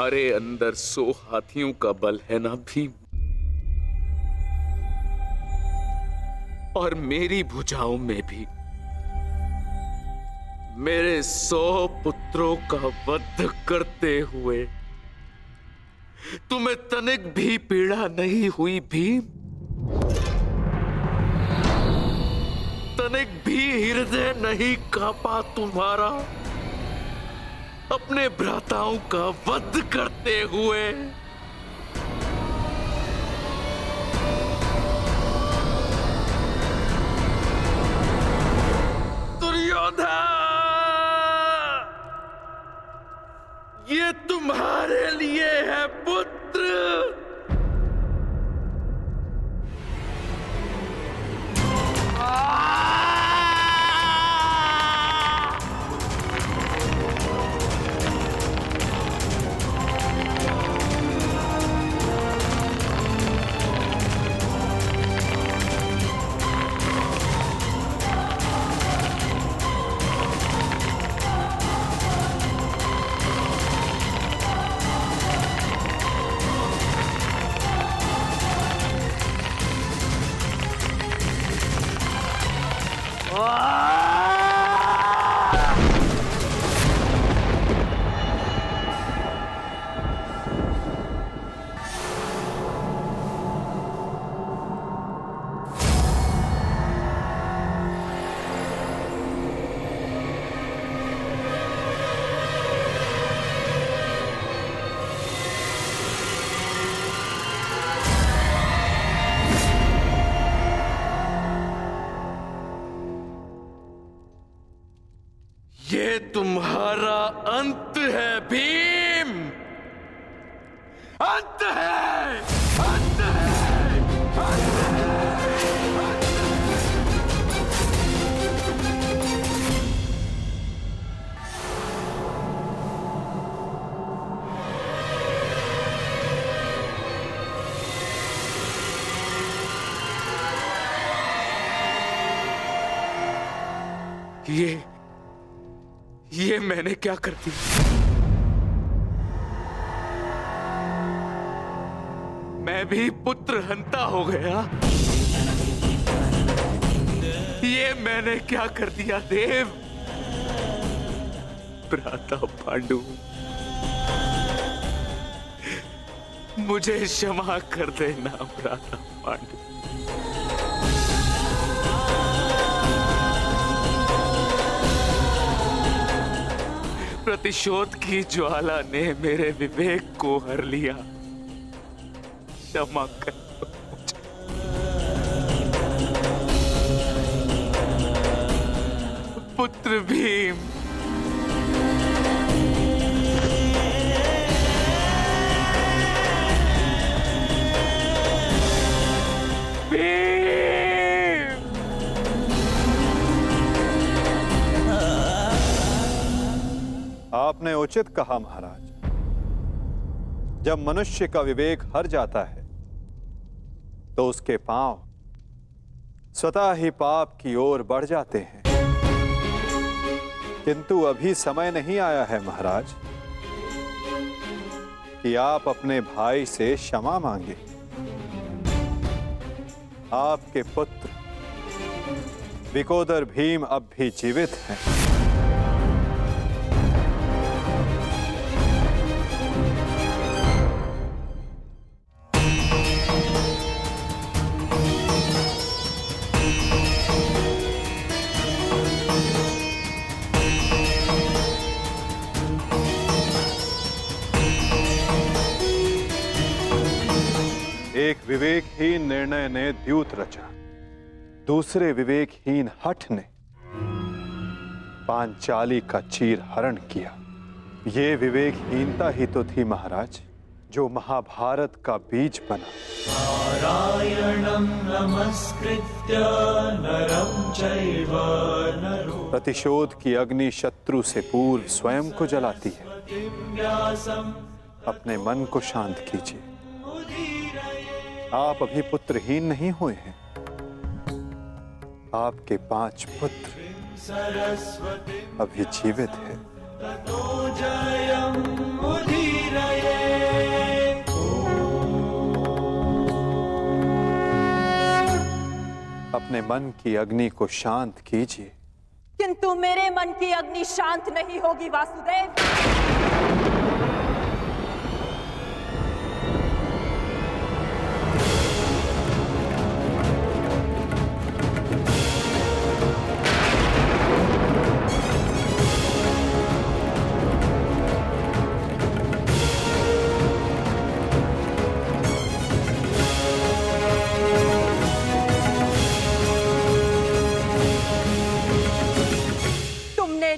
तुम्हारे अंदर 100 हाथियों का बल है ना भीम, और मेरी भुजाओं में भी मेरे 100 पुत्रों का वध करते हुए तुम्हें तनिक भी पीड़ा नहीं हुई भीम? तनिक भी हृदय नहीं कांपा तुम्हारा अपने भ्राताओं का वध करते हुए? दुर्योधन, ये तुम्हारे लिए है पुत्र। ये तुम्हारा अंत है भीम, अंत है, अंत है, अंत है। ये मैंने क्या कर दिया? मैं भी पुत्र हंता हो गया। ये मैंने क्या कर दिया देव? भ्राता पांडु, मुझे क्षमा कर देना भ्राता पांडु। प्रतिशोध की ज्वाला ने मेरे विवेक को हर लिया। क्षमा कर मुझे। पुत्र भीम, आपने उचित कहा महाराज। जब मनुष्य का विवेक हर जाता है तो उसके पांव स्वतः ही पाप की ओर बढ़ जाते हैं। किंतु अभी समय नहीं आया है महाराज कि आप अपने भाई से क्षमा मांगे। आपके पुत्र विकोदर भीम अब भी जीवित हैं। एक विवेकहीन निर्णय ने द्यूत रचा, दूसरे विवेकहीन हठ ने पांचाली का चीर हरण किया। ये विवेकहीनता ही तो थी महाराज जो महाभारत का बीज बना। नारायणं नमस्कृत्य नरं चैव नरोत्तमं। प्रतिशोध की अग्नि शत्रु से पूर्व स्वयं को जलाती है। अपने मन को शांत कीजिए। आप अभी पुत्रहीन नहीं हुए हैं। आपके 5 पुत्र अभी जीवित हैं। अपने मन की अग्नि को शांत कीजिए। किंतु मेरे मन की अग्नि शांत नहीं होगी वासुदेव।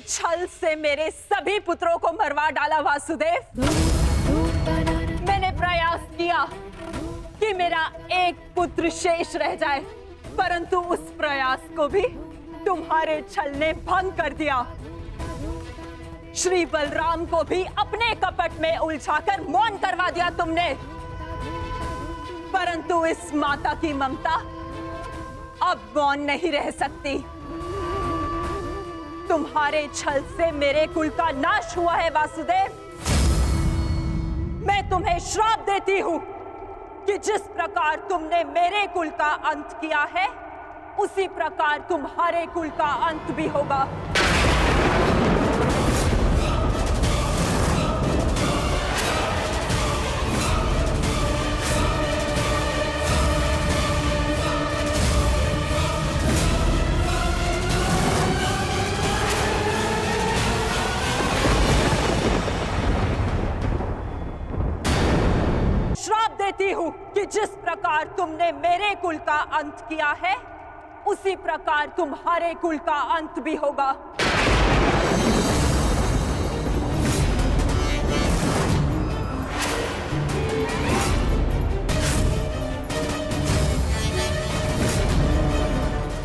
छल से मेरे सभी पुत्रों को मरवा डाला वासुदेव। मैंने प्रयास किया कि मेरा एक पुत्र शेष रह जाए, परंतु उस प्रयास को भी तुम्हारे छल ने भंग कर दिया। श्री बलराम को भी अपने कपट में उलझाकर मौन करवा दिया तुमने, परंतु इस माता की ममता अब मौन नहीं रह सकती। तुम्हारे छल से मेरे कुल का नाश हुआ है वासुदेव। मैं तुम्हें श्राप देती हूं कि जिस प्रकार तुमने मेरे कुल का अंत किया है, उसी प्रकार तुम्हारे कुल का अंत भी होगा। देती हूं कि जिस प्रकार तुमने मेरे कुल का अंत किया है, उसी प्रकार तुम्हारे कुल का अंत भी होगा।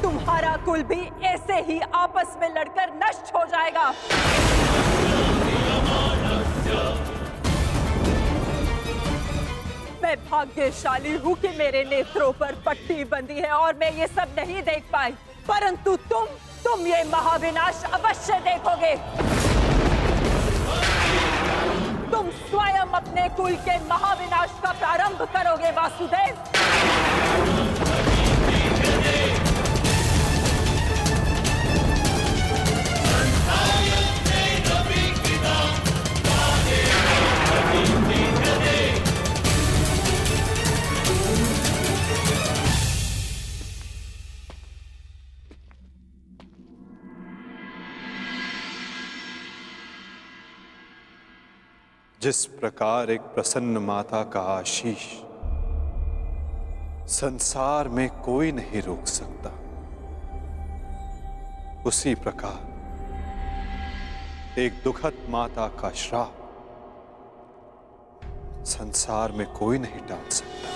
तुम्हारा कुल भी ऐसे ही आपस में लड़कर नष्ट हो जाएगा। मैं भाग्यशाली हूँ कि मेरे नेत्रों पर पट्टी बंधी है और मैं ये सब नहीं देख पाई, परंतु तुम ये महाविनाश अवश्य देखोगे। तुम स्वयं अपने कुल के महाविनाश का प्रारंभ करोगे वासुदेव। जिस प्रकार एक प्रसन्न माता का आशीष संसार में कोई नहीं रोक सकता, उसी प्रकार एक दुखद माता का श्राप संसार में कोई नहीं टाल सकता।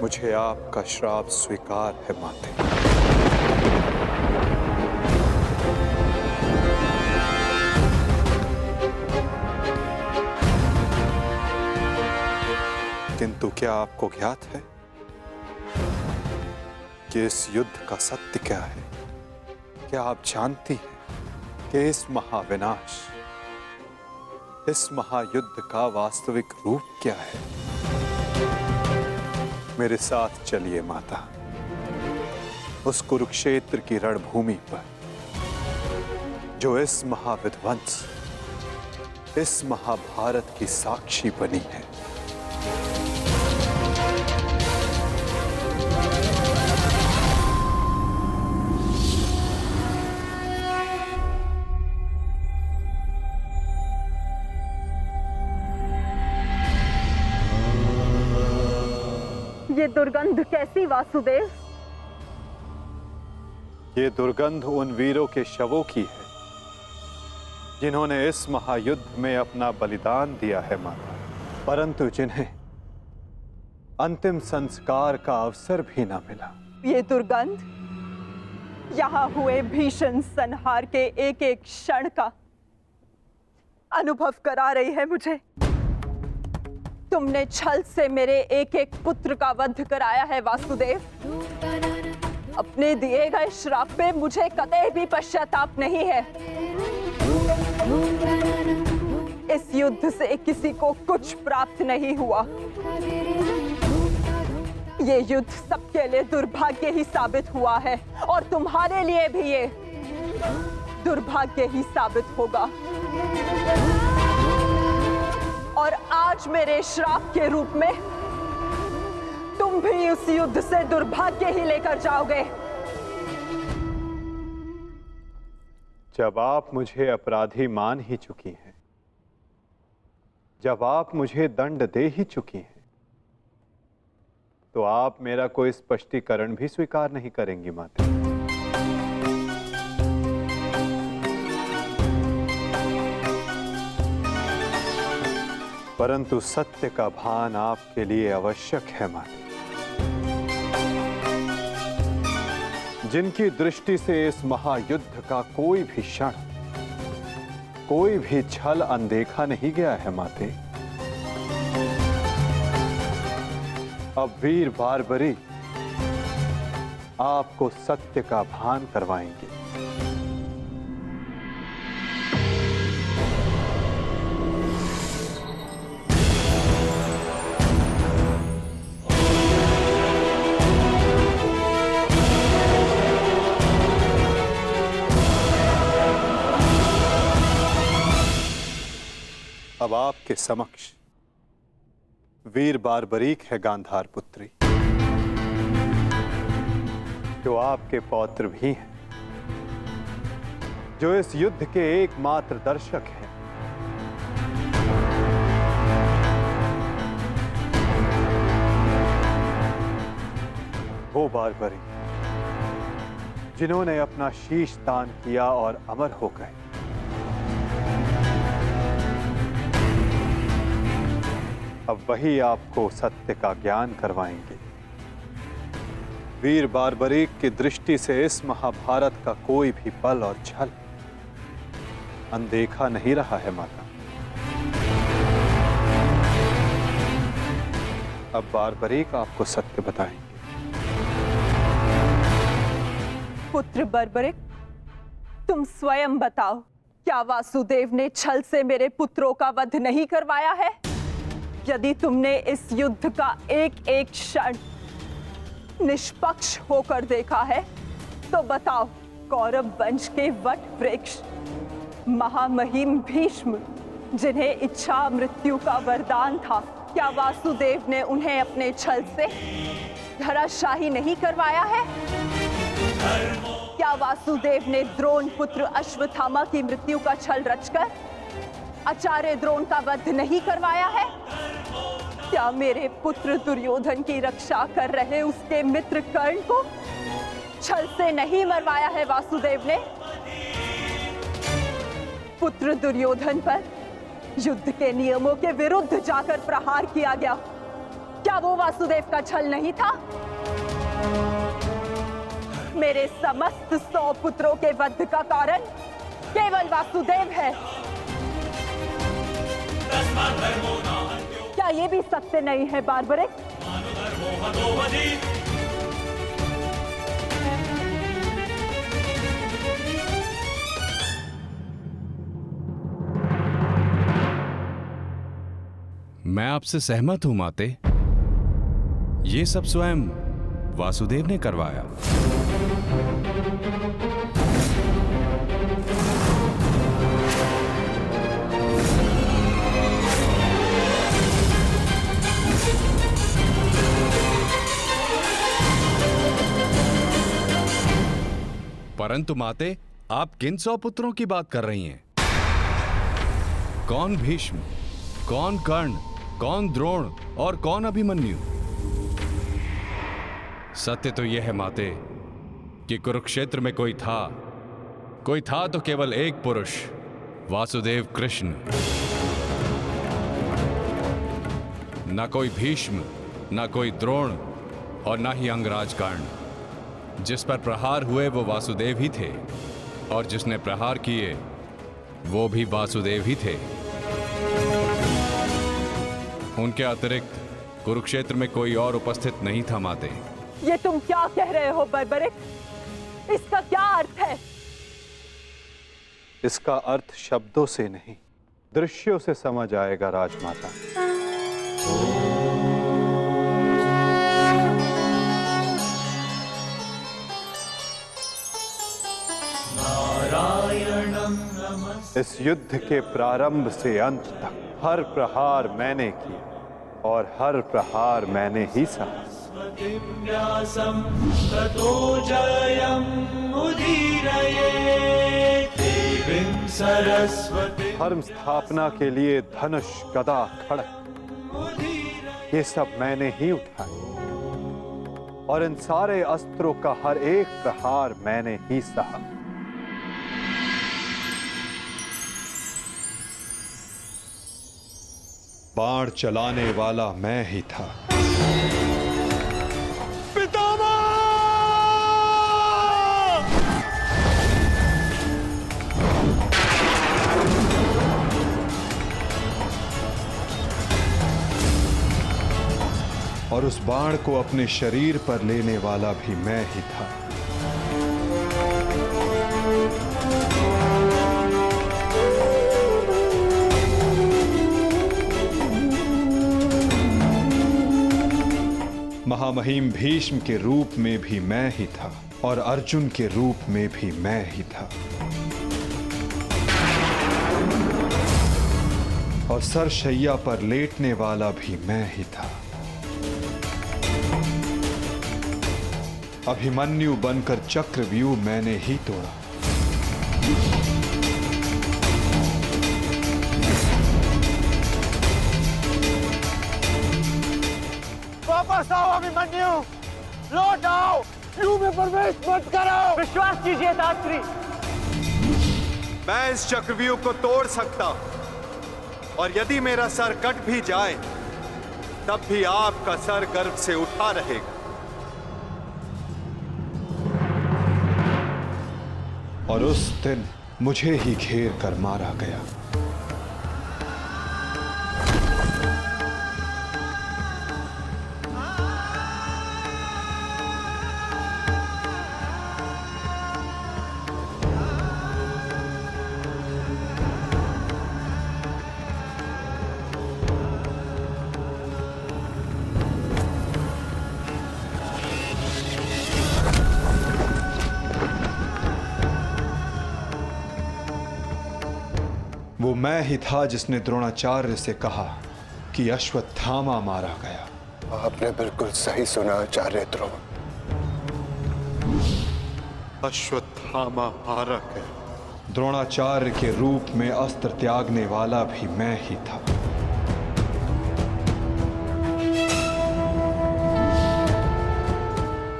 मुझे आपका श्राप स्वीकार है माते। किंतु क्या आपको ज्ञात है कि इस युद्ध का सत्य क्या है? क्या आप जानती हैं कि इस महाविनाश, इस महायुद्ध का वास्तविक रूप क्या है? मेरे साथ चलिए माता, उस कुरुक्षेत्र की रणभूमि पर जो इस महाविध्वंस, इस महाभारत की साक्षी बनी है। ये दुर्गंध कैसी वासुदेव? ये दुर्गंध उन वीरों के शवों की है जिन्होंने इस महायुद्ध में अपना बलिदान दिया है माता, परंतु जिन्हें अंतिम संस्कार का अवसर भी ना मिला। ये दुर्गंध यहाँ हुए भीषण संहार के एक एक क्षण का अनुभव करा रही है मुझे। तुमने छल से मेरे एक एक पुत्र का वध कराया है वासुदेव। अपने दिए गए श्राप पे मुझे कतई भी पश्चाताप नहीं है। इस युद्ध से किसी को कुछ प्राप्त नहीं हुआ। ये युद्ध सबके लिए दुर्भाग्य ही साबित हुआ है और तुम्हारे लिए भी ये दुर्भाग्य ही साबित होगा। और आज मेरे श्राप के रूप में तुम भी उस युद्ध से दुर्भाग्य ही लेकर जाओगे। जब आप मुझे अपराधी मान ही चुकी हैं, जब आप मुझे दंड दे ही चुकी हैं, तो आप मेरा कोई स्पष्टीकरण भी स्वीकार नहीं करेंगी माता। परंतु सत्य का भान आपके लिए आवश्यक है माता। जिनकी दृष्टि से इस महायुद्ध का कोई भी क्षण, कोई भी छल अनदेखा नहीं गया है माते, अब वीर बार्बरी आपको सत्य का भान करवाएंगे। अब आपके समक्ष वीर बार्बरीक है गांधार पुत्री, जो आपके पौत्र भी हैं, जो इस युद्ध के एकमात्र दर्शक हैं। वो बार्बरी जिन्होंने अपना शीश दान किया और अमर हो गए। अब वही आपको सत्य का ज्ञान करवाएंगे। वीर बार्बरीक की दृष्टि से इस महाभारत का कोई भी बल और छल अनदेखा नहीं रहा है माता। अब बार्बरीक आपको सत्य बताएंगे। पुत्र बर्बरिक, तुम स्वयं बताओ, क्या वासुदेव ने छल से मेरे पुत्रों का वध नहीं करवाया है? यदि तुमने इस युद्ध का एक एक क्षण निष्पक्ष होकर देखा है, तो बताओ, कौरव वंश के वट वृक्ष महामहिम भीष्म, जिन्हें इच्छा मृत्यु का वरदान था, क्या वासुदेव ने उन्हें अपने छल से धराशाही नहीं करवाया है? क्या वासुदेव ने द्रोण पुत्र अश्वत्थामा की मृत्यु का छल रचकर आचार्य द्रोण का वध नहीं करवाया है? क्या मेरे पुत्र दुर्योधन की रक्षा कर रहे उसके मित्र कर्ण को छल से नहीं मरवाया है वासुदेव ने? पुत्र दुर्योधन पर युद्ध के नियमों के विरुद्ध जाकर प्रहार किया गया, क्या वो वासुदेव का छल नहीं था? मेरे समस्त 100 पुत्रों के वध का कारण केवल वासुदेव है। क्या ये भी सत्य नहीं है बार्बरिक? मैं आपसे सहमत हूं माते। ये सब स्वयं वासुदेव ने करवाया। परंतु माते, आप किन 100 पुत्रों की बात कर रही हैं? कौन भीष्म, कौन कर्ण, कौन द्रोण और कौन अभिमन्यु? सत्य तो यह है माते कि कुरुक्षेत्र में कोई था तो केवल एक पुरुष, वासुदेव कृष्ण। न कोई भीष्म, न कोई द्रोण और न ही अंगराज कर्ण। जिस पर प्रहार हुए वो वासुदेव ही थे, और जिसने प्रहार किए वो भी वासुदेव ही थे। उनके अतिरिक्त कुरुक्षेत्र में कोई और उपस्थित नहीं था माते। ये तुम क्या कह रहे हो बर्बरिक? इसका क्या अर्थ है? इसका अर्थ शब्दों से नहीं, दृश्यों से समझ आएगा राजमाता। इस युद्ध के प्रारंभ से अंत तक हर प्रहार मैंने किया और हर प्रहार मैंने ही सहा। धर्म स्थापना के लिए धनुष, गदा, खड्ग ये सब मैंने ही उठाए और इन सारे अस्त्रों का हर एक प्रहार मैंने ही सहा। बाण चलाने वाला मैं ही था। और उस बाण को अपने शरीर पर लेने वाला भी मैं ही था। महामहिम भीष्म के रूप में भी मैं ही था और अर्जुन के रूप में भी मैं ही था और सरशैया पर लेटने वाला भी मैं ही था। अभिमन्यु बनकर चक्रव्यूह मैंने ही तोड़ा। वापस आओ अभिमन्यु, लौट आओ, व्यूह में प्रवेश मत करो। विश्वास कीजिए दात्री, मैं इस चक्रव्यूह को तोड़ सकता और यदि मेरा सर कट भी जाए तब भी आपका सर गर्व से उठा रहेगा। और उस दिन मुझे ही घेर कर मारा गया। वो मैं ही था जिसने द्रोणाचार्य से कहा कि अश्वत्थामा मारा गया। आपने बिल्कुल सही सुना आचार्य द्रोण। अश्वत्थामा मारा गया। द्रोणाचार्य के रूप में अस्त्र त्यागने वाला भी मैं ही था।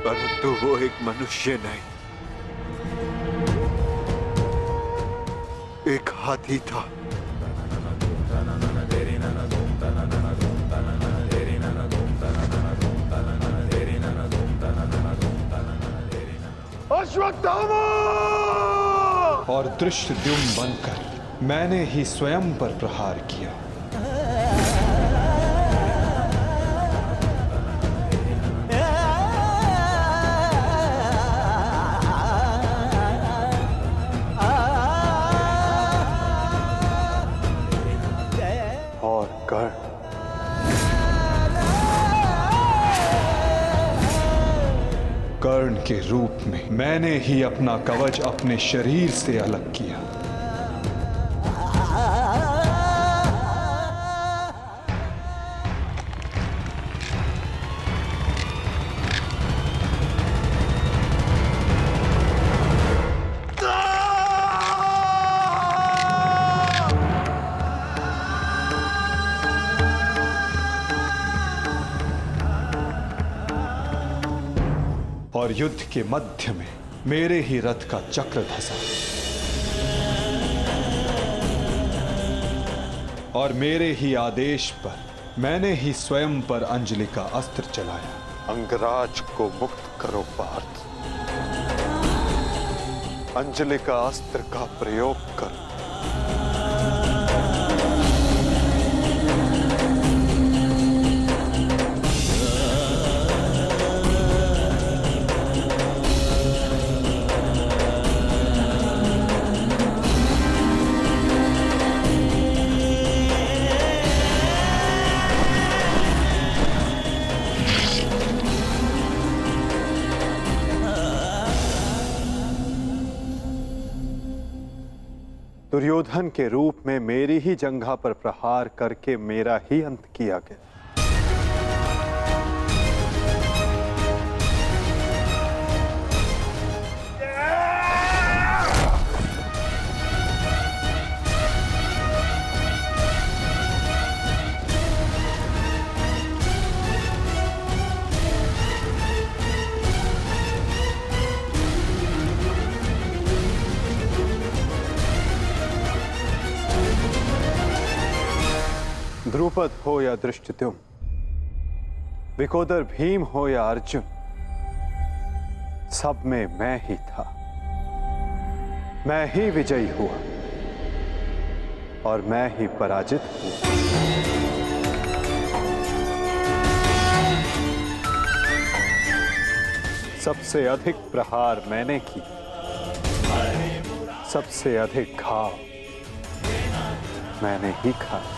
परंतु वो एक मनुष्य नहीं, एक हाथी था। अश्वत्थामा! और धृष्टद्युम्न बनकर मैंने ही स्वयं पर प्रहार किया। और कर्ण के रूप में मैंने ही अपना कवच अपने शरीर से अलग किया। और युद्ध के मध्य में मेरे ही रथ का चक्र धंसा और मेरे ही आदेश पर मैंने ही स्वयं पर अंजलि का अस्त्र चलाया। अंगराज को मुक्त करो पार्थ, अंजलि का अस्त्र का प्रयोग करो। दुर्योधन के रूप में मेरी ही जंघा पर प्रहार करके मेरा ही अंत किया गया। द्रुपद हो या धृष्टद्युम्न, विकोदर भीम हो या अर्जुन, सब में मैं ही था। मैं ही विजयी हुआ और मैं ही पराजित हुआ। सबसे अधिक प्रहार मैंने की, सबसे अधिक घाव मैंने ही खाया।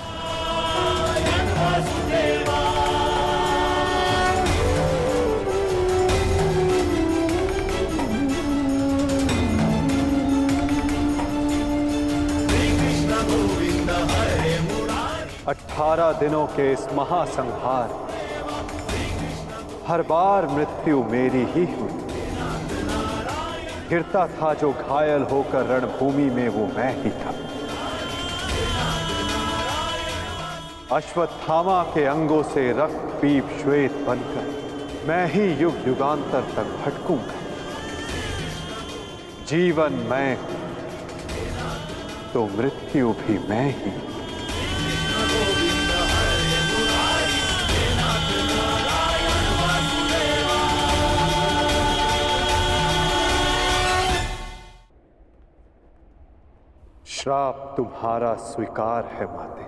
अठारह दिनों के इस महासंहार हर बार मृत्यु मेरी ही हुई। गिरता था जो घायल होकर रणभूमि में, वो मैं ही था। अश्वत्थामा के अंगों से रक्त पीप श्वेत बनकर मैं ही युग युगांतर तक भटकूंगा। जीवन मैं तो मृत्यु भी मैं ही। श्राप तुम्हारा स्वीकार है माते।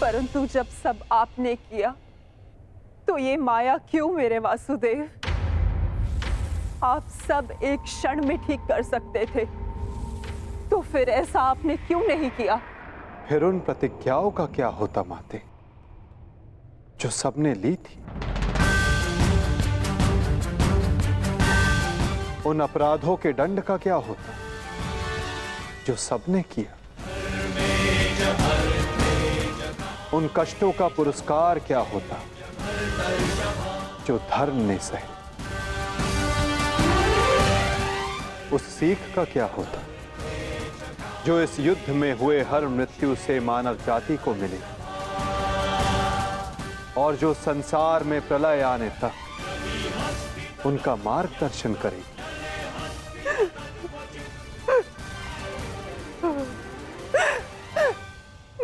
परंतु जब सब आपने किया तो ये माया क्यों मेरे वासुदेव? आप सब एक क्षण में ठीक कर सकते थे, तो फिर ऐसा आपने क्यों नहीं किया? फिर उन प्रतिज्ञाओं का क्या होता माते, जो सबने ली थी? उन अपराधों के दंड का क्या होता, जो सबने किया? उन कष्टों का पुरस्कार क्या होता, जो धर्म ने सहे? उस सीख का क्या होता, जो इस युद्ध में हुए हर मृत्यु से मानव जाति को मिले और जो संसार में प्रलय आने तक उनका मार्गदर्शन करेगी?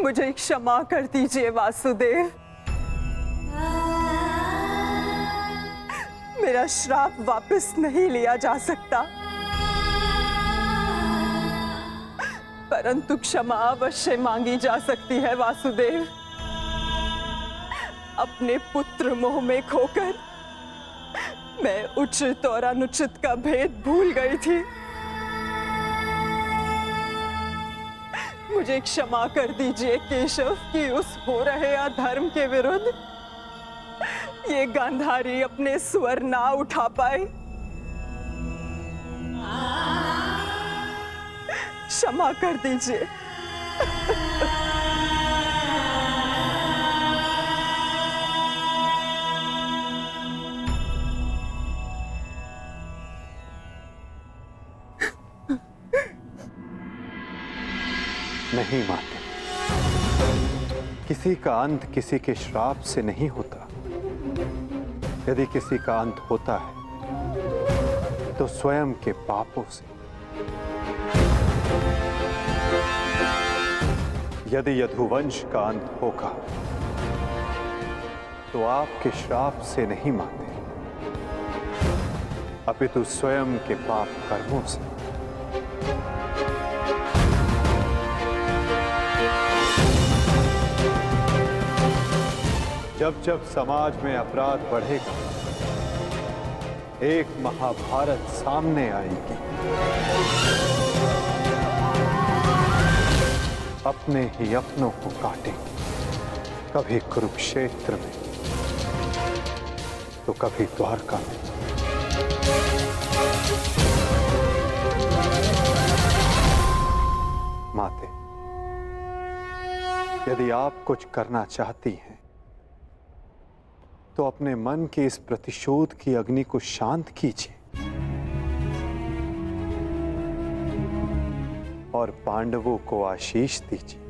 मुझे क्षमा कर दीजिए वासुदेव। मेरा श्राप वापस नहीं लिया जा सकता, परंतु क्षमा अवश्य मांगी जा सकती है वासुदेव। अपने पुत्र मोह में खोकर मैं उचित और अनुचित का भेद भूल गई थी। मुझे क्षमा कर दीजिए केशव कि उस हो रहे अधर्म के विरुद्ध ये गांधारी अपने स्वर ना उठा पाए। क्षमा कर दीजिए। नहीं माते, किसी का अंत किसी के श्राप से नहीं होता। यदि किसी का अंत होता है तो स्वयं के पापों से। यदि यदुवंश का अंत होगा तो आपके श्राप से नहीं माते, अपितु स्वयं के पाप कर्मों से। जब जब समाज में अपराध बढ़ेगा, एक महाभारत सामने आएगी। अपने ही अपनों को काटेंगे। कभी कुरुक्षेत्र में तो कभी द्वारका में। माते, यदि आप कुछ करना चाहती हैं तो अपने मन के इस प्रतिशोध की अग्नि को शांत कीजिए और पांडवों को आशीष दीजिए।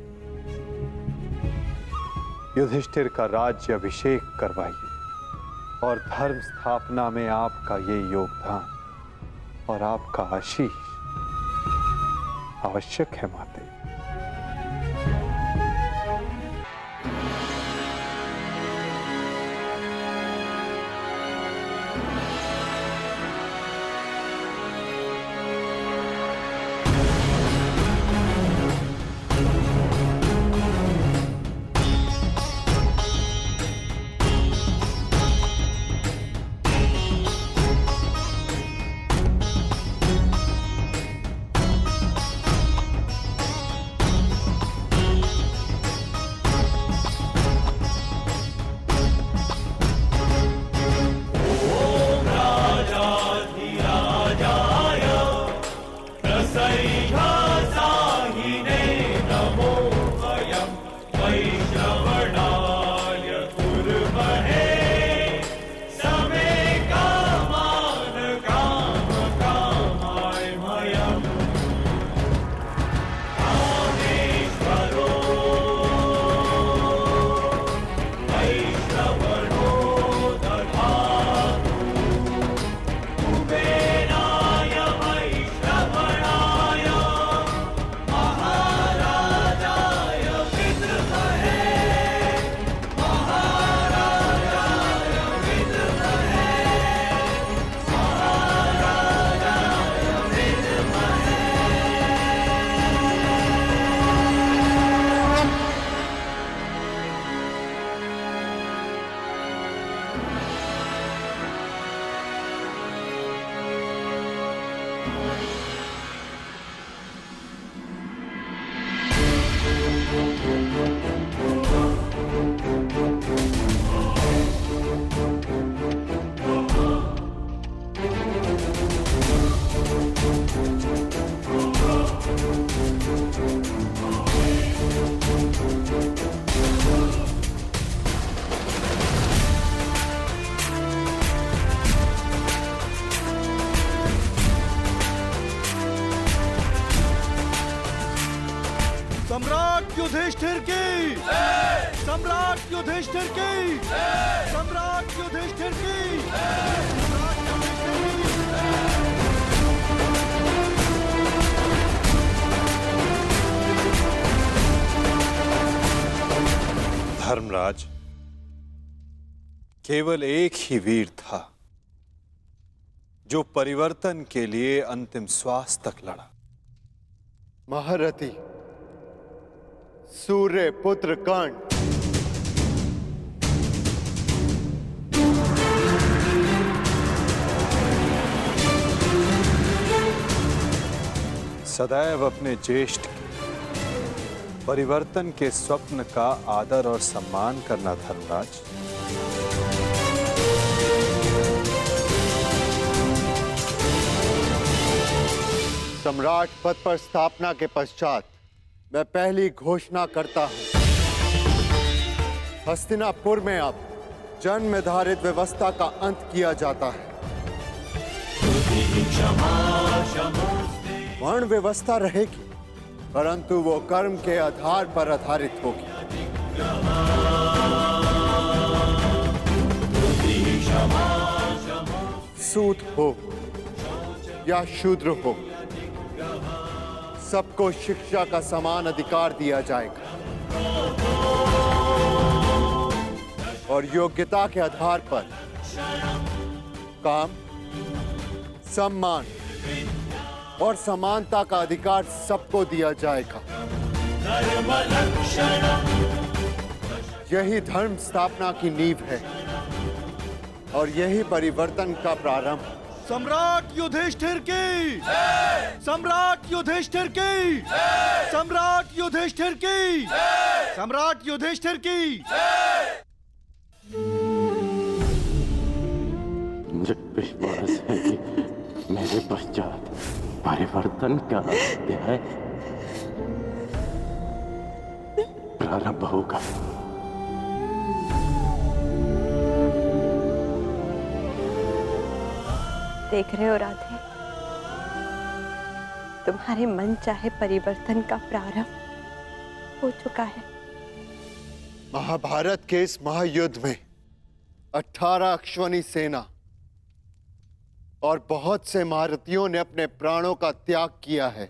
युधिष्ठिर का राज्य अभिषेक करवाइए और धर्म स्थापना में आपका ये योगदान और आपका आशीष आवश्यक है माते। सम्राट युधिष्ठिर की, सम्राट युधिष्ठिर की, सम्राट युधिष्ठिर की, धर्मराज, केवल एक ही वीर था जो परिवर्तन के लिए अंतिम श्वास तक लड़ा। महारथी सूर्य पुत्र कर्ण। सदैव अपने ज्येष्ठ के परिवर्तन के स्वप्न का आदर और सम्मान करना धर्मराज। सम्राट पद पर स्थापना के पश्चात मैं पहली घोषणा करता हूं, हस्तिनापुर में अब जन्म निर्धारित व्यवस्था का अंत किया जाता है। वर्ण व्यवस्था रहेगी, परंतु वो कर्म के आधार पर आधारित होगी। सूत हो या शूद्र हो, सबको शिक्षा का समान अधिकार दिया जाएगा और योग्यता के आधार पर काम, सम्मान और समानता का अधिकार सबको दिया जाएगा। यही धर्म स्थापना की नींव है और यही परिवर्तन का प्रारंभ सम्राट युधिष्ठिर की सम्राट युधिष्ठिर की सम्राट युधिष्ठिर की सम्राट युधिष्ठिर की। मुझे विश्वास है कि मेरे पश्चात परिवर्तन का अध्याय प्रारंभ होगा। देख रहे हो राधे, तुम्हारे मन चाहे परिवर्तन का प्रारंभ हो चुका है। महाभारत के इस महायुद्ध में 18 अश्वनी सेना और बहुत से महारथियों ने अपने प्राणों का त्याग किया है।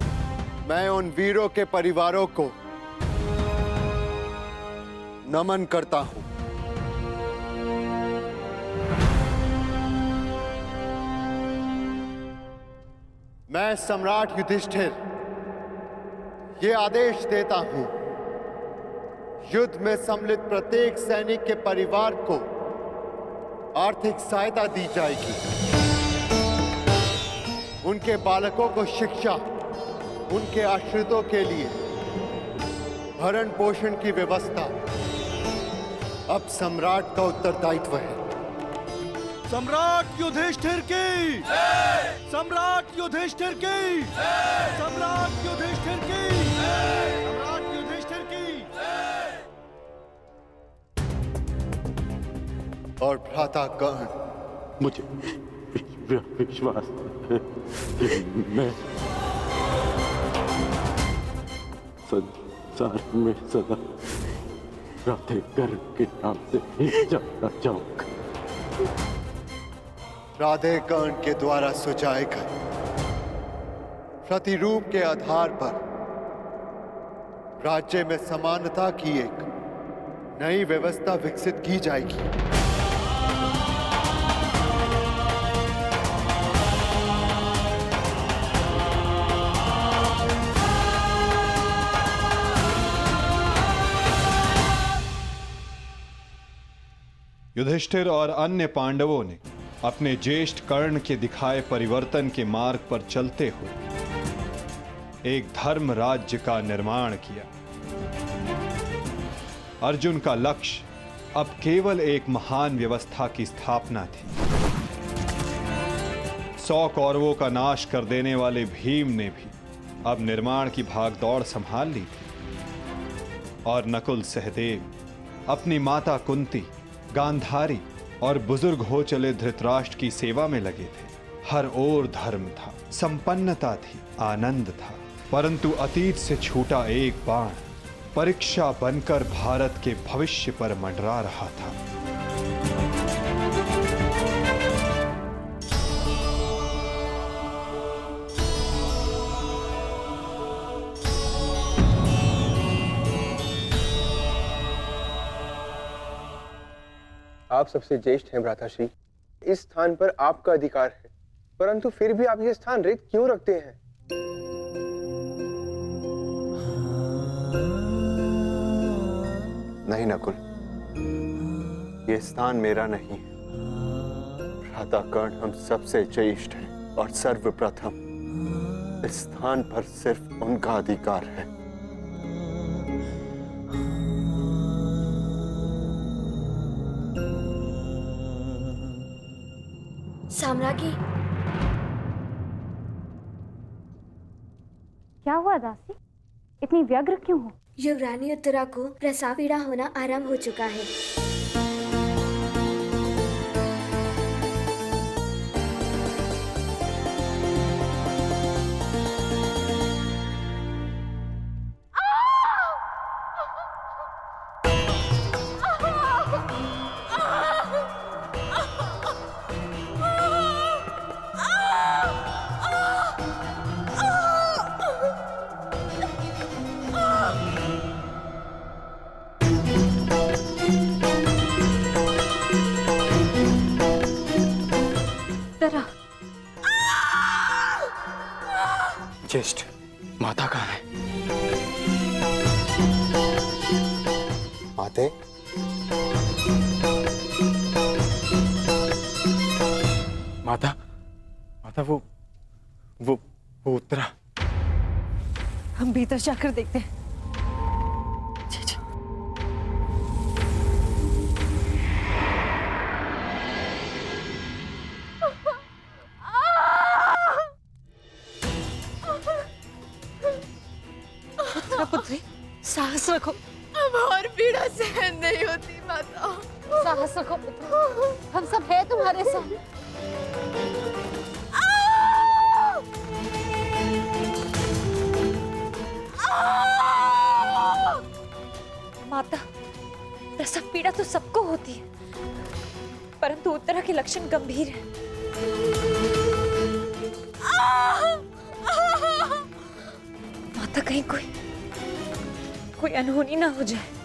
मैं उन वीरों के परिवारों को नमन करता हूं। मैं सम्राट युधिष्ठिर ये आदेश देता हूं, युद्ध में सम्मिलित प्रत्येक सैनिक के परिवार को आर्थिक सहायता दी जाएगी। उनके बालकों को शिक्षा, उनके आश्रितों के लिए भरण पोषण की व्यवस्था अब सम्राट का उत्तरदायित्व है। सम्राट युधिष्ठिर की सम्राट युधिष्ठिर की सम्राट युधिष्ठिर की सम्राट युधिष्ठिर की। और भ्राता कर्ण, मुझे विश्वास है कि मैं संसार में सदा राधे कर्ण के नाम से ही जाना चाहूंगा। राधे कर्ण के द्वारा सुझाए गए प्रतिरूप के आधार पर राज्य में समानता की एक नई व्यवस्था विकसित की जाएगी। युधिष्ठिर और अन्य पांडवों ने अपने ज्येष्ठ कर्ण के दिखाए परिवर्तन के मार्ग पर चलते हुए एक धर्म राज्य का निर्माण किया। अर्जुन का लक्ष्य अब केवल एक महान व्यवस्था की स्थापना थी। 100 कौरवों का नाश कर देने वाले भीम ने भी अब निर्माण की भागदौड़ संभाल ली थी और नकुल सहदेव अपनी माता कुंती, गांधारी और बुजुर्ग हो चले धृतराष्ट्र की सेवा में लगे थे। हर ओर धर्म था, संपन्नता थी, आनंद था, परंतु अतीत से छूटा एक बाण परीक्षा बनकर भारत के भविष्य पर मंडरा रहा था। आप सबसे ज्येष्ठ हैं भ्राताश्री, इस स्थान पर आपका अधिकार है, परंतु फिर भी आप ये स्थान रिक्त क्यों रखते हैं? नहीं नकुल, ये स्थान मेरा नहीं है। भ्राता कर्ण हम सबसे ज्येष्ठ हैं और सर्वप्रथम इस स्थान पर सिर्फ उनका अधिकार है। साम्राज्ञी, क्या हुआ दासी? इतनी व्यग्र क्यों हो? युवरानी उत्तरा को प्रसव पीड़ा होना आरंभ हो चुका है। ज्येष्ठ, माता कहाँ है? माते, माता, माता वो उतरा। हम भीतर जाकर देखते हैं। जी जी। पुत्री, साहस रखो। अब और पीड़ा सहन नहीं होती माता। साहस रखो पुत्र, हम सब है तुम्हारे साथ। माता, प्रसव पीड़ा तो सबको होती है, परंतु उत्तरा के लक्षण गंभीर हैं। माता, कहीं कोई अनहोनी ना हो जाए।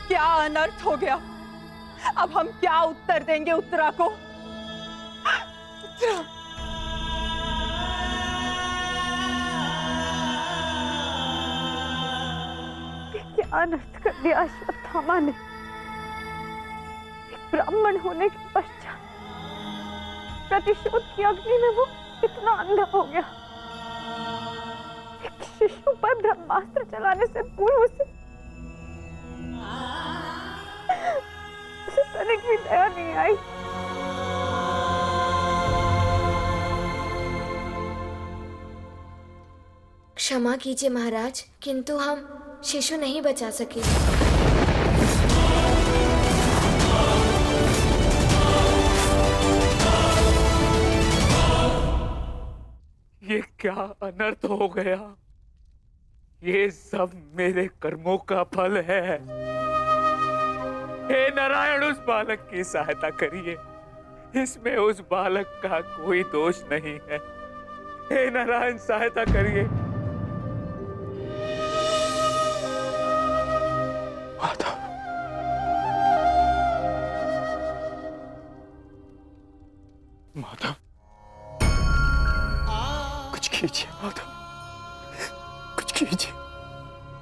क्या अनर्थ हो गया? अब हम क्या उत्तर देंगे उत्तरा को? उत्तरा, क्या अनर्थ कर दिया अश्वत्थामा ने। एक ब्राह्मण होने के पश्चात प्रतिशोध की अग्नि में वो इतना अंधा हो गया। एक शिशु पर ब्रह्मास्त्र चलाने से पूर्व उसे तनिक भी दया नहीं आई। क्षमा कीजिए महाराज, किंतु हम शिशु नहीं बचा सके। ये क्या अनर्थ हो गया? ये सब मेरे कर्मों का फल है। हे नारायण, उस बालक की सहायता करिए। इसमें उस बालक का कोई दोष नहीं है। हे नारायण, सहायता करिए। माता, माता, कुछ कीजिए माता, कुछ कीजिए।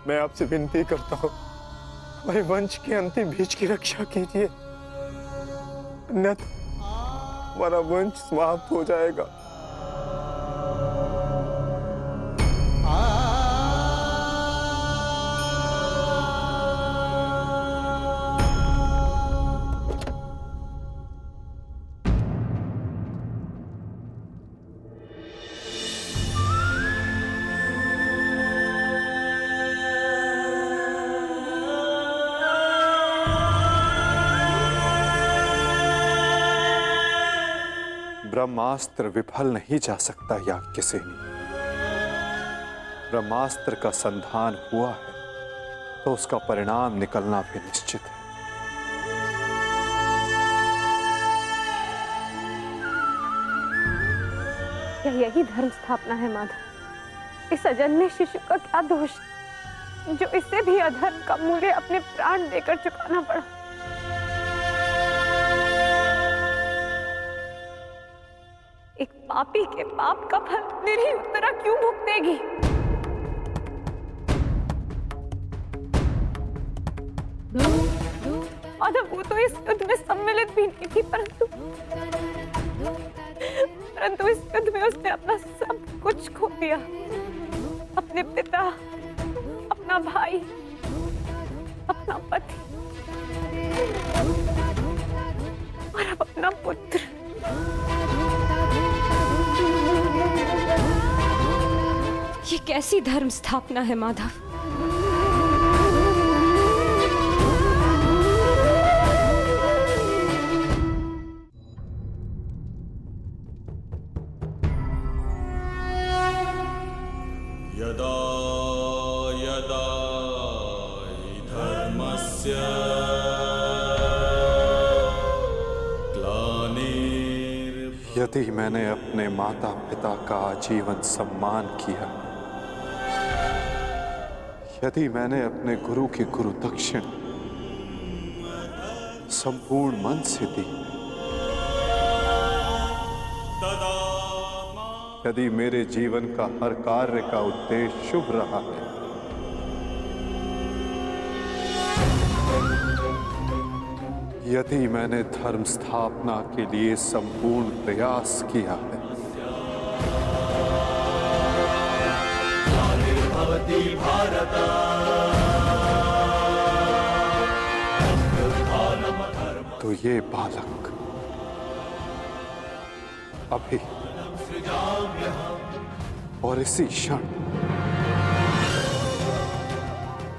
मैं आपसे विनती करता हूं, हमारे वंश के अंतिम बीज की रक्षा कीजिए, अन्यथा हमारा वंश समाप्त हो जाएगा। ब्रह्मास्त्र विफल नहीं जा सकता याज्ञसेनी। ब्रह्मास्त्र का संधान हुआ है तो उसका परिणाम निकलना भी निश्चित है। क्या यही धर्म स्थापना है माधव? इस अजन्मे शिशु का क्या दोष जो इसे भी अधर्म का मूल्य अपने प्राण देकर चुकाना पड़ा? एक पापी के पाप का फल निरीह उत्तरा क्यों भुगतेगी? माधव, वो तो इस युद्ध में सम्मिलित भी नहीं थी, परंतु इस युद्ध में उसने अपना सब कुछ खो दिया। अपने पिता, अपना भाई, अपना पति और अब अपना पुत्र। ये कैसी धर्म स्थापना है माधव? यदा यदा हि धर्मस्य यदि मैंने अपने माता पिता का आजीवन सम्मान किया, यदि मैंने अपने गुरु की गुरु दक्षिण संपूर्ण मन से दी, यदि मेरे जीवन का हर कार्य का उद्देश्य शुभ रहा है, यदि मैंने धर्म स्थापना के लिए संपूर्ण प्रयास किया है, तो ये बालक अभी और इसी क्षण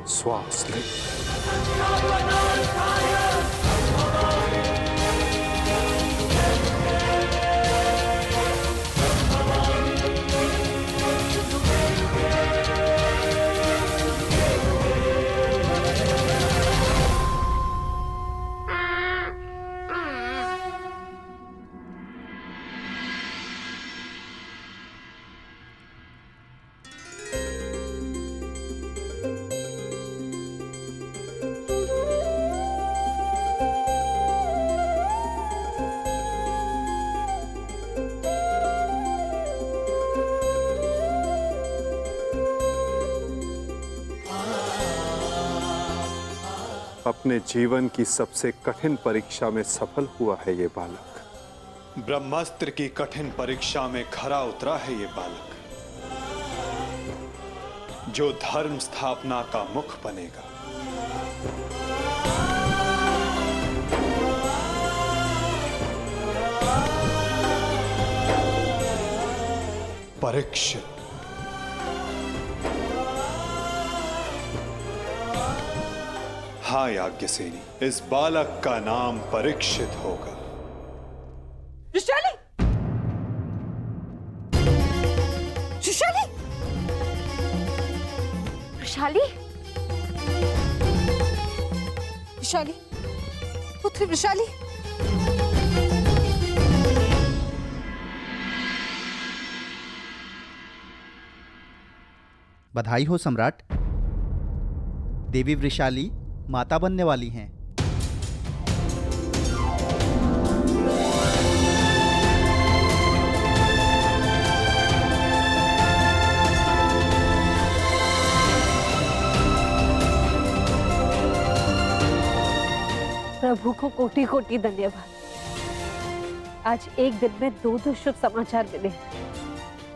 श्वास ले। अपने जीवन की सबसे कठिन परीक्षा में सफल हुआ है ये बालक। ब्रह्मास्त्र की कठिन परीक्षा में खरा उतरा है ये बालक, जो धर्म स्थापना का मुख बनेगा। परीक्षित। हाँ याज्ञसेनी, इस बालक का नाम परीक्षित होगा। विशाली! विशाली! विशाली? विशाली, पुत्री विशाली। बधाई हो सम्राट। देवी वृषाली माता बनने वाली हैं। प्रभु को कोटि कोटि धन्यवाद। आज एक दिन में दो शुभ समाचार मिले।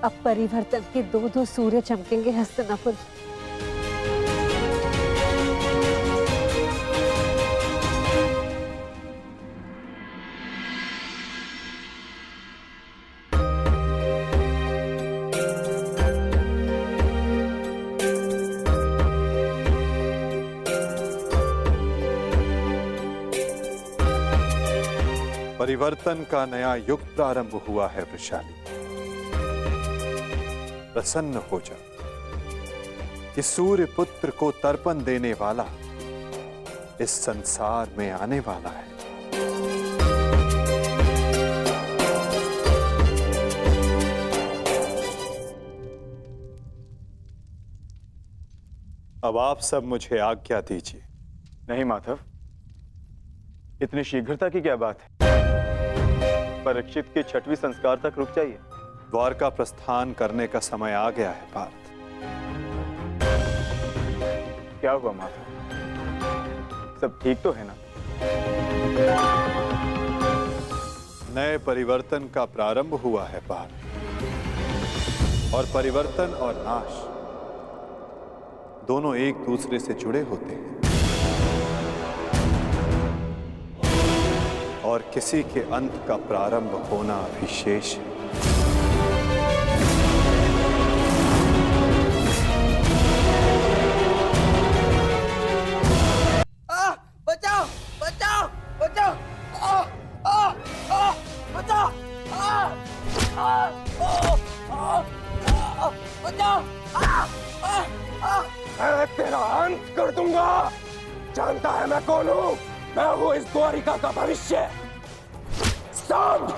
अब परिवर्तन के दो सूर्य चमकेंगे हस्तिनापुर। परिवर्तन का नया युग प्रारंभ हुआ है वृषाली। प्रसन्न हो जा कि सूर्य पुत्र को तर्पण देने वाला इस संसार में आने वाला है। अब आप सब मुझे आज्ञा दीजिए। नहीं माधव, इतनी शीघ्रता की क्या बात है? परीक्षित के 6वें संस्कार तक रुक जाइए। द्वारका प्रस्थान करने का समय आ गया है पार्थ। क्या हुआ माधव, सब ठीक तो है ना? नए परिवर्तन का प्रारंभ हुआ है पार्थ, और परिवर्तन और नाश दोनों एक दूसरे से जुड़े होते हैं, और किसी के अंत का प्रारंभ होना अभी शेष है। बचाओ बचाओ बचाओ! बचाओ! बचाओ! मैं तेरा अंत कर दूंगा। जानता है मैं कौन हूं? मैं हूं इस द्वारिका का भविष्य, सांब।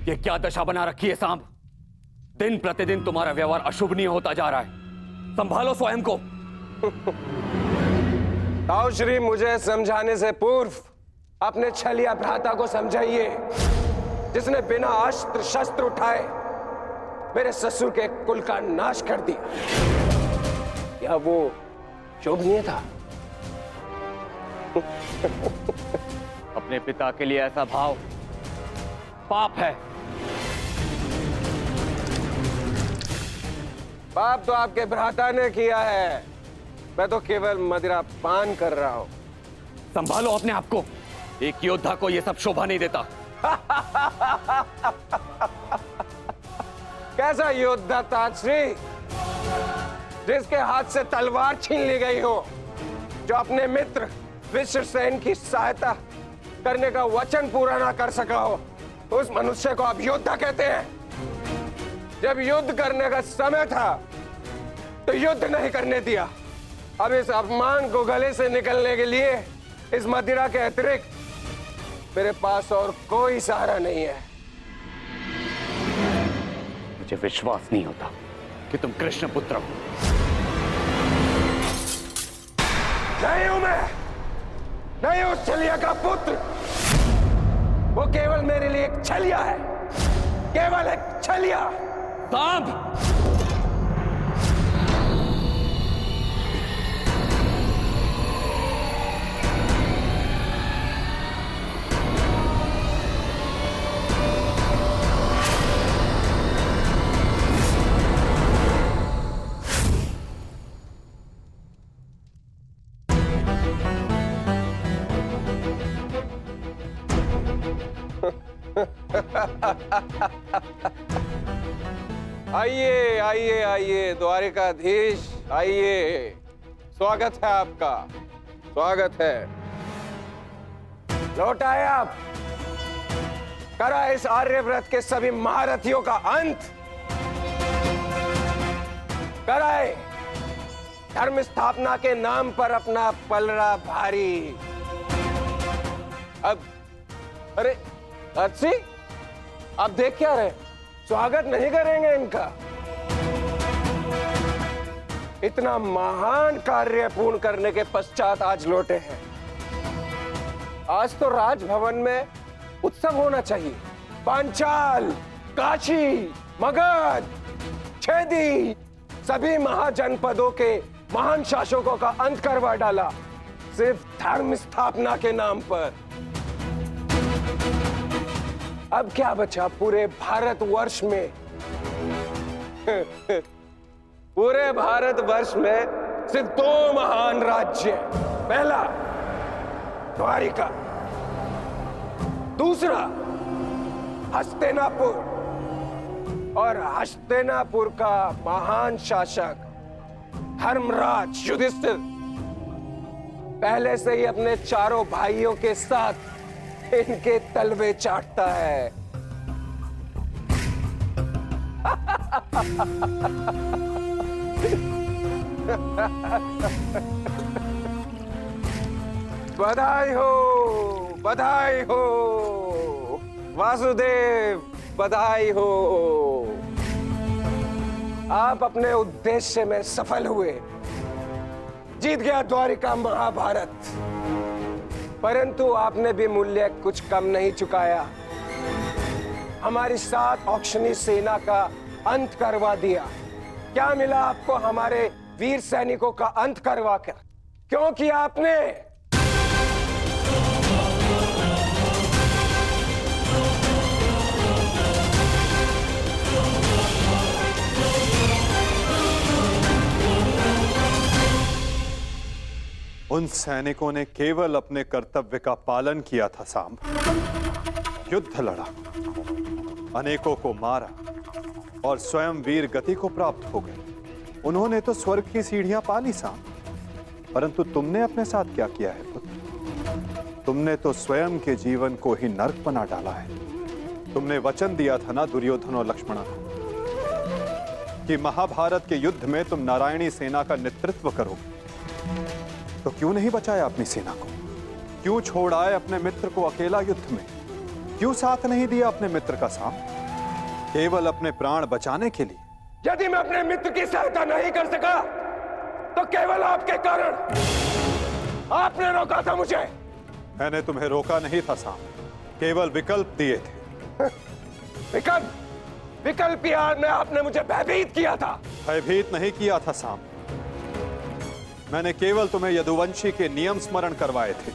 ये क्या दशा बना रखी है सांब? दिन प्रतिदिन तुम्हारा व्यवहार अशुभनीय होता जा रहा है। संभालो स्वयं को। ताऊ श्री, मुझे समझाने से पूर्व अपने छलिया भ्राता को समझाइए, जिसने बिना अस्त्र शस्त्र उठाए मेरे ससुर के कुल का नाश कर दिया। क्या वो शोभनीय था? अपने पिता के लिए ऐसा भाव पाप है। पाप तो आपके भ्राता ने किया है, मैं तो केवल मदिरा पान कर रहा हूं। संभालो अपने आप को। एक योद्धा को यह सब शोभा नहीं देता। कैसा योद्धा ताजश्री, जिसके हाथ से तलवार छीन ली गई हो, जो अपने मित्र विश्वसेन की सहायता करने का वचन पूरा ना कर सका हो, उस मनुष्य को आप योद्धा कहते हैं? जब युद्ध करने का समय था तो युद्ध नहीं करने दिया। अब इस अपमान को गले से निकलने के लिए इस मदिरा के अतिरिक्त मेरे पास और कोई सहारा नहीं है। मुझे विश्वास नहीं होता कि तुम कृष्ण पुत्र हो। नहीं हूं मैं, नहीं उस छलिया का पुत्र। वो केवल मेरे लिए एक छलिया है, केवल एक छलिया। सांब! आइए आइए आइए द्वारिकाधीश, आइए। स्वागत है आपका, स्वागत है। लौट आए आप। करा इस आर्यव्रत के सभी महारथियों का अंत। कराए धर्म स्थापना के नाम पर अपना पलड़ा भारी। अब अरे अच्छी, आप देख क्या रहे? स्वागत नहीं करेंगे इनका? इतना महान कार्य पूर्ण करने के पश्चात आज लौटे हैं। आज तो राजभवन में उत्सव होना चाहिए। पांचाल, काशी, मगध, छेदी, सभी महाजनपदों के महान शासकों का अंत करवा डाला, सिर्फ धर्म स्थापना के नाम पर। अब क्या बचा पूरे भारतवर्ष में? पूरे भारतवर्ष में सिर्फ दो महान राज्य। पहला द्वारिका, दूसरा हस्तिनापुर। और हस्तिनापुर का महान शासक धर्मराज युधिष्ठिर पहले से ही अपने चारों भाइयों के साथ इनके तलवे चाटता है। बधाई हो, बधाई हो वासुदेव, बधाई हो। आप अपने उद्देश्य में सफल हुए। जीत गया द्वारिका महाभारत। परंतु आपने भी मूल्य कुछ कम नहीं चुकाया। हमारी 7 औक्षणी सेना का अंत करवा दिया। क्या मिला आपको हमारे वीर सैनिकों का अंत करवा कर? क्यों किया आपने? उन सैनिकों ने केवल अपने कर्तव्य का पालन किया था सांब। युद्ध लड़ा, अनेकों को मारा और स्वयं वीर गति को प्राप्त हो गए। उन्होंने तो स्वर्ग की सीढ़ियां पा ली सांब। परंतु तुमने अपने साथ क्या किया है पुत्र? तुमने तो स्वयं के जीवन को ही नर्क बना डाला है। तुमने वचन दिया था ना दुर्योधन और लक्ष्मण को कि महाभारत के युद्ध में तुम नारायणी सेना का नेतृत्व करोगे, तो क्यों नहीं बचाया अपनी सेना को? क्यों छोड़ आए अपने मित्र को अकेला युद्ध में? क्यों साथ नहीं दिया अपने मित्र का साथ, केवल अपने प्राण बचाने के लिए? यदि मैं अपने मित्र की सहायता नहीं कर सका तो केवल आपके कारण। आपने रोका था मुझे। मैंने तुम्हें रोका नहीं था साम, केवल विकल्प दिए थे। विकल्प? विकल्प यार में आपने मुझे भयभीत किया था। भयभीत नहीं किया था साम, मैंने केवल तुम्हें यदुवंशी के नियम स्मरण करवाए थे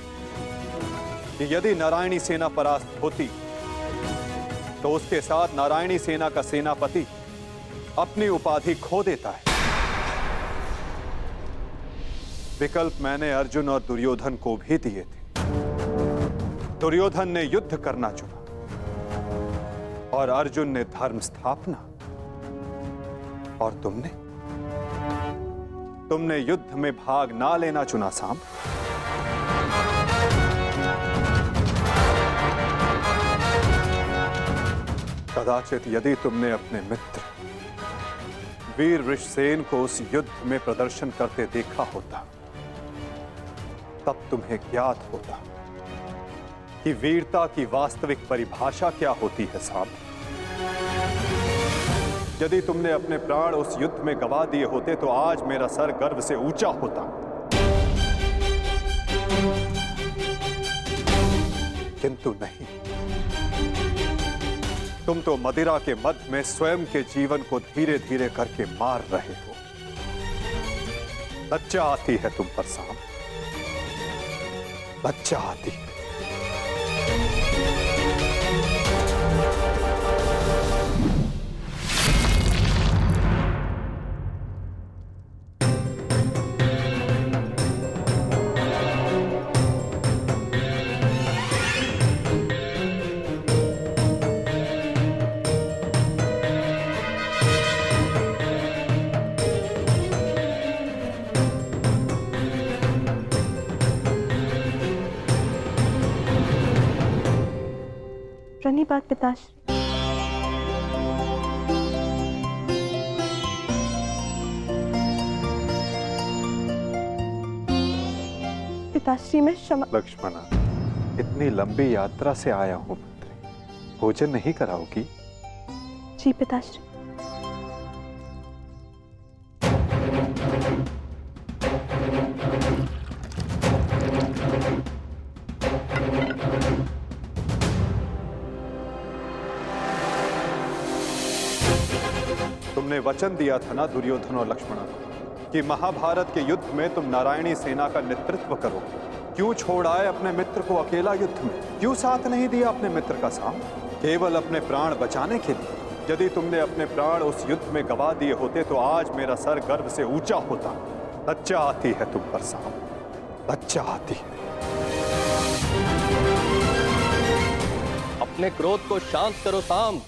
कि यदि नारायणी सेना परास्त होती तो उसके साथ नारायणी सेना का सेनापति अपनी उपाधि खो देता है। विकल्प मैंने अर्जुन और दुर्योधन को भी दिए थे। दुर्योधन ने युद्ध करना चुना और अर्जुन ने धर्म स्थापना, और तुमने युद्ध में भाग ना लेना चुना सांब। कदाचित यदि तुमने अपने मित्र वीर वृषसेन को उस युद्ध में प्रदर्शन करते देखा होता, तब तुम्हें ज्ञात होता कि वीरता की वास्तविक परिभाषा क्या होती है साहब। यदि तुमने अपने प्राण उस युद्ध में गवा दिए होते तो आज मेरा सर गर्व से ऊंचा होता, किंतु नहीं। तुम तो मदिरा के मद में स्वयं के जीवन को धीरे धीरे करके मार रहे हो। लज्जा आती है तुम पर साम, लज्जा आती है। प्रणिपात पिताश्री। पिताश्री मैं क्षमा। लक्ष्मणा, इतनी लंबी यात्रा से आया हूं पुत्री, भोजन नहीं कराओगी? जी पिताश्री। तुमने वचन दिया था ना दुर्योधन और लक्ष्मण को कि महाभारत के युद्ध में तुम नारायणी सेना का नेतृत्व करोगे। क्यों छोड़ आए अपने मित्र को अकेला युद्ध में? क्यों साथ नहीं दिया अपने मित्र का साथ, केवल अपने प्राण बचाने के लिए? यदि तुमने अपने प्राण उस युद्ध में गवा दिए होते तो आज मेरा सर गर्व से ऊंचा होता। लज्जा आती है तुम पर साम, लज्जा आती है। अपने क्रोध को शांत करो साम।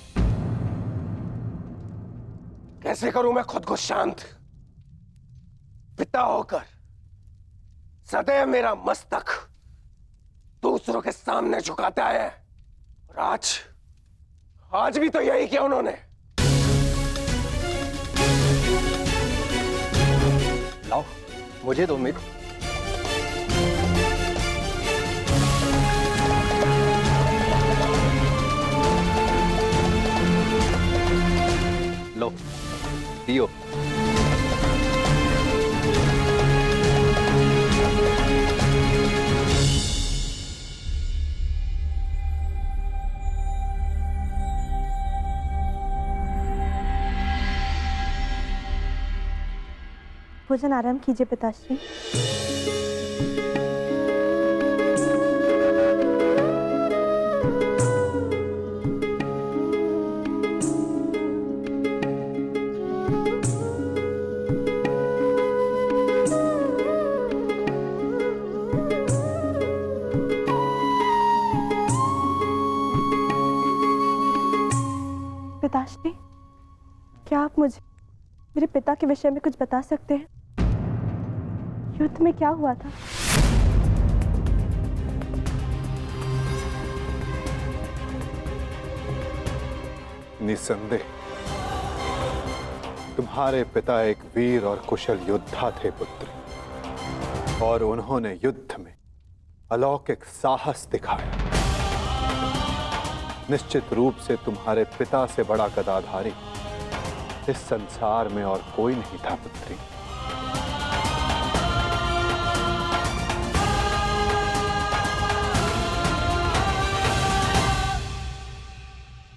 कैसे करूं मैं खुद को शांत? पिता होकर सदैव मेरा मस्तक दूसरों के सामने झुकाता है, और आज भी तो यही किया उन्होंने। लाओ मुझे दो मित्र। लो पियो। भोजन आराम कीजिए पिताश्री। पिताश्री, क्या आप मुझे मेरे पिता के विषय में कुछ बता सकते हैं? युद्ध में क्या हुआ था? निसंदेह तुम्हारे पिता एक वीर और कुशल योद्धा थे पुत्री, और उन्होंने युद्ध में अलौकिक साहस दिखाया। निश्चित रूप से तुम्हारे पिता से बड़ा गदाधारी इस संसार में और कोई नहीं था पुत्री।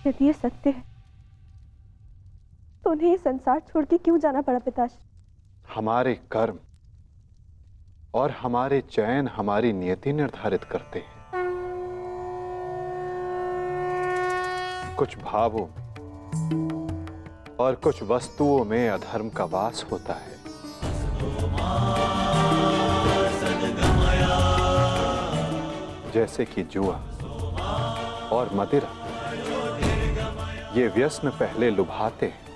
यदि ये सत्य है तो उन्हें ये संसार छोड़ के क्यों जाना पड़ा पिताश्री? हमारे कर्म और हमारे चयन हमारी नियति निर्धारित करते हैं। कुछ भावों और कुछ वस्तुओं में अधर्म का वास होता है। जैसे कि जुआ और मदिरा, ये व्यसन पहले लुभाते हैं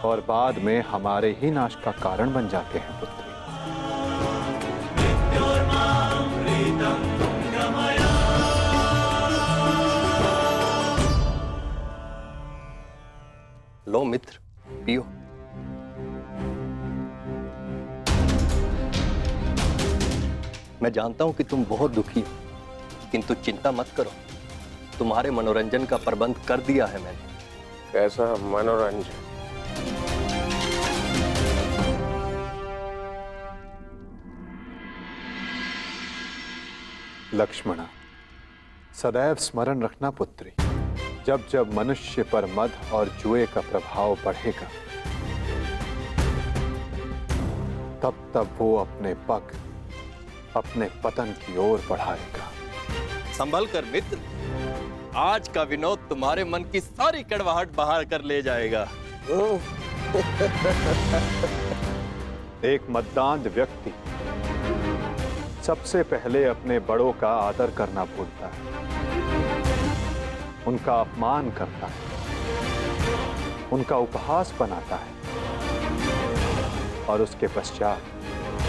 और बाद में हमारे ही नाश का कारण बन जाते हैं पुत्री। लो मित्र, पियो। मैं जानता हूं कि तुम बहुत दुखी हो, किंतु चिंता मत करो, तुम्हारे मनोरंजन का प्रबंध कर दिया है मैंने। कैसा मनोरंजन? लक्ष्मणा, सदैव स्मरण रखना पुत्री, जब जब मनुष्य पर मद और जुए का प्रभाव बढ़ेगा, तब तब वो अपने पग अपने पतन की ओर बढ़ाएगा। संभल कर मित्र, आज का विनोद तुम्हारे मन की सारी कड़वाहट बाहर कर ले जाएगा। एक मद्दांध व्यक्ति सबसे पहले अपने बड़ों का आदर करना भूलता है, उनका अपमान करता है, उनका उपहास बनाता है और उसके पश्चात